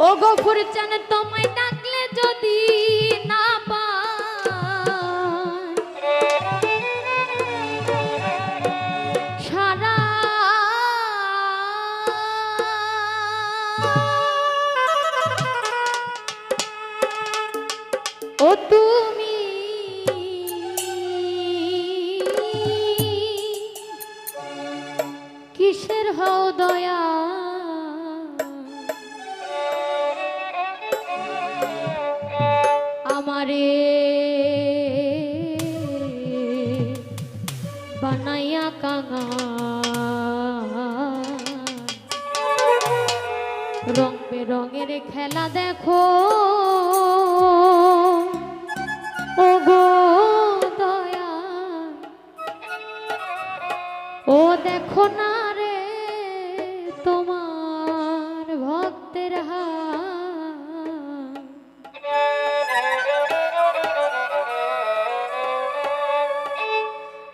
ও গফুর চান তোমায় ডাকলে যদি না পাই সারা ও তুমি কিসের হও দয়া আমারে বানাইয়া কাঙাল রং বেরঙের খেলা দেখো ও গো দয়া ও দেখো না রে তোমার ভক্তের হাত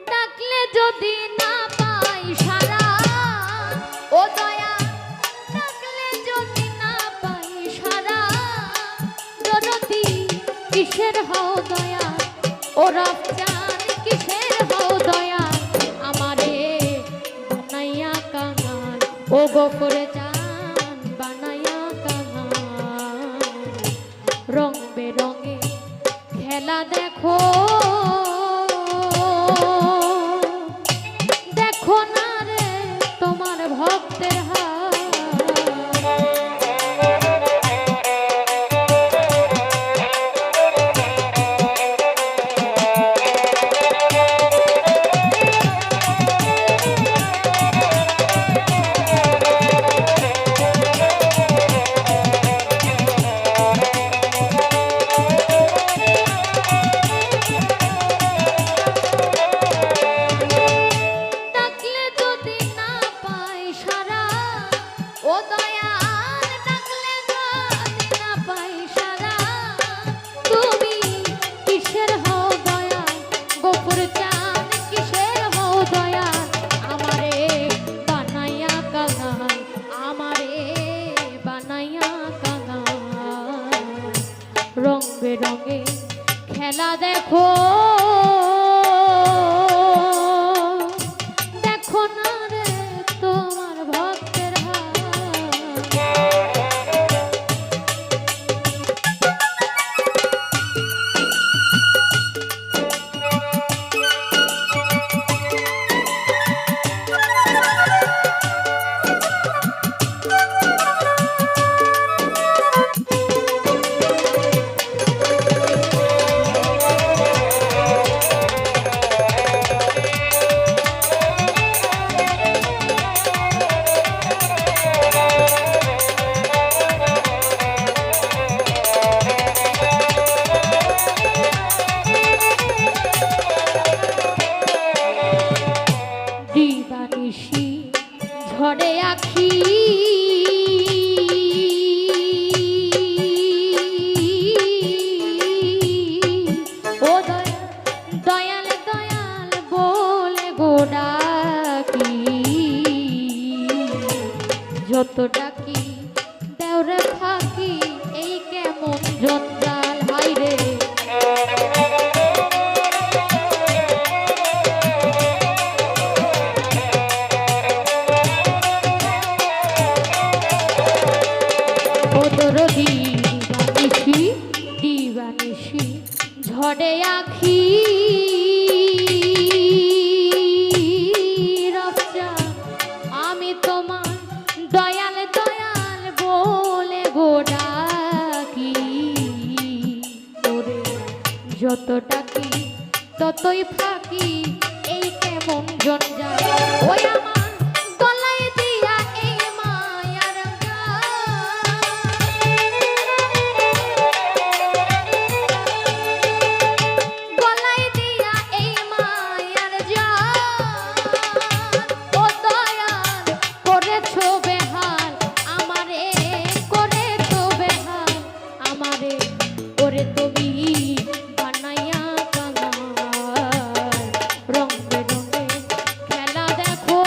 ডাকলে যদি না পাই সারা ও দয়া ডাকলে যদি না পাই সারা জনতি কিসের হও দয়া ও রফজান কিসের হও দয়া আমারে বানাইয়া কাঙাল ও গফুরে চান বানাইয়া কাঙাল রং বেরঙে খেলা দেখো দেখো না রে তোমার ভক্তের হাত রং বেরঙে খেলা দেখো দেখো না রে তোমার ভক্তের দিবানিশি ঝড়ে আখি ও দয়াল দয়াল বলে গোডাকি যত ডাকি দেওরে ফাঁকি এই কেমন জঞ্জাল হাইরে দিবানিশি ঝড়ে আখি রফজান আমি তোমার দয়াল দয়াল বলে গোডাকি ওরে যত ডাকি ততই ফাঁকি এই কেমন জঞ্জাল ওই আমার গলায় দিয়া এই মায়ার গলায় দিয়া এই মায়ার ও দয়াল করেছো বেহাল আমারে করেছো বেহাল আমারে ওরে তুমি বানাইয়া কাঙাল রং বেরঙে খেলা দেখো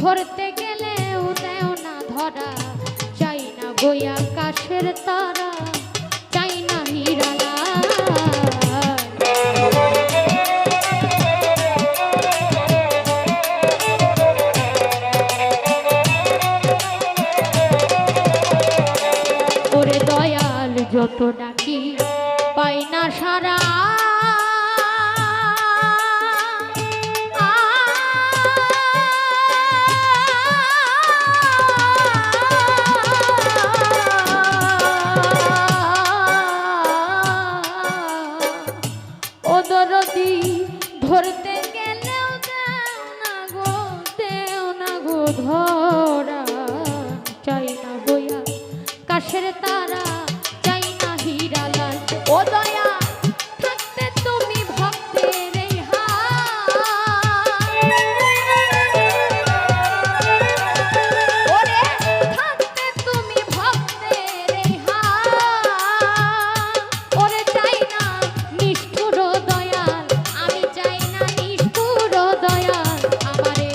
ধরতে গেলেও দেও না ধরা, চাই না গো আকাশের তারা, চাই না হীরালা। ওরে দয়াল যত ডাকি পাই না সারা, ধরতে গেলেও দেও না গো ধরা, চাই না বইয়া কাশের তারা, চাই না হীরালাল। ও দয়া থাকতে তুমি ভক্তের এই হাল, ওরে থাকতে তুমি ভক্তের এই হাল, ওরে চাই না নিষ্ঠুর দয়াল, আমি চাই না নিষ্ঠুর দয়াল, আমারে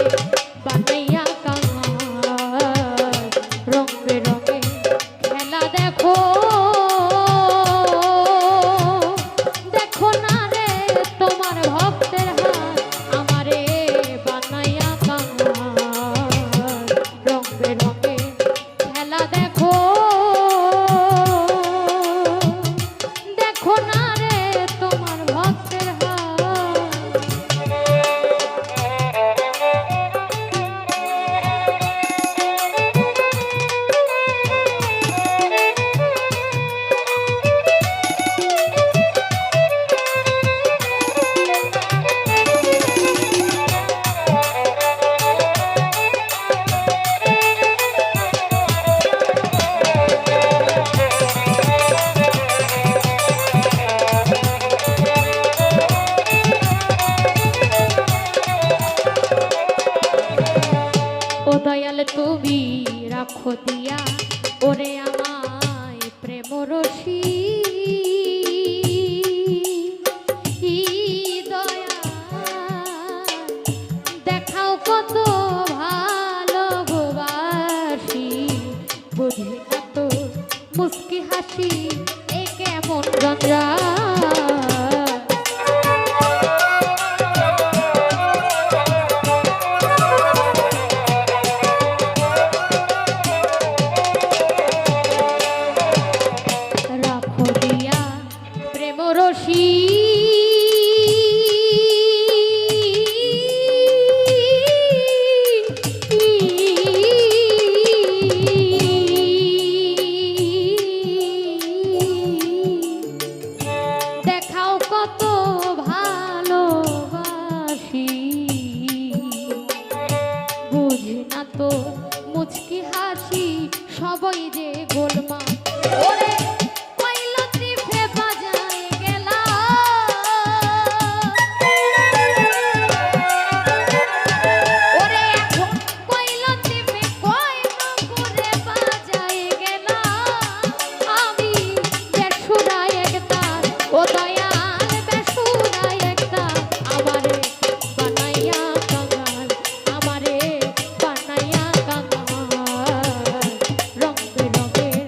বানাইয়া কাঙাল। রং বেরঙে খেলা দেখো, দেখো না রে তোমার ভক্তের হাত, আমারে বানাইয়া কাঙাল। রং বেরঙে খেলা দেখো, দেখো না রে তোমার ভক্তের হাত। ও দয়াল তুমি রাখো দিয়া ওরে আমায় প্রেম রসি, দয়াল দেখাও কত ভালোবাসি, বুঝি না তো মুস্কি হাসি এ কেমন রঞ্জা। রাখো দিয়া প্রেম রসি, দেখাও কত ভালোবাসি, বুঝি না তো মুচকি হাসি সবাই যে গোলমা। ওরে কইলো ত্রিফে বাজায় গেলা, ওরে এখন কইলো ত্রিফে কইলো করে বাজায় গেলা, আমি বেসুরায় একটা, ও দয়াল বেসুরায় একটা, আমারে বানাইয়া কাঙাল, আমারে বানাইয়া কাঙাল। রং বেরঙের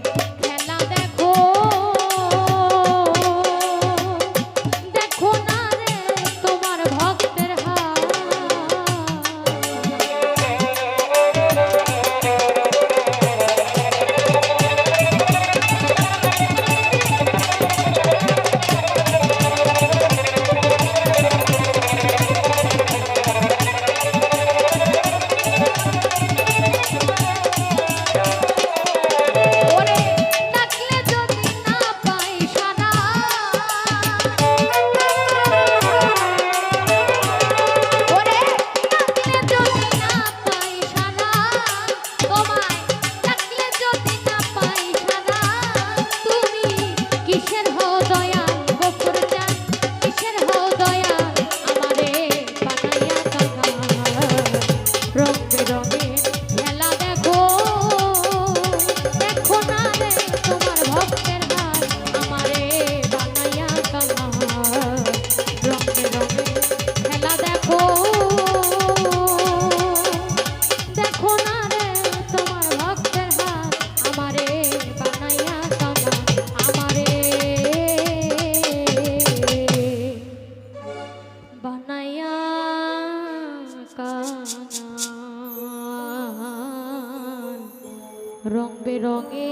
রং বেরঙে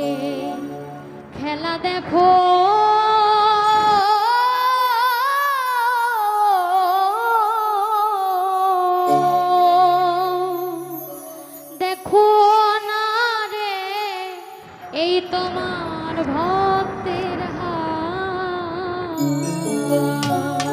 খেলা দেখো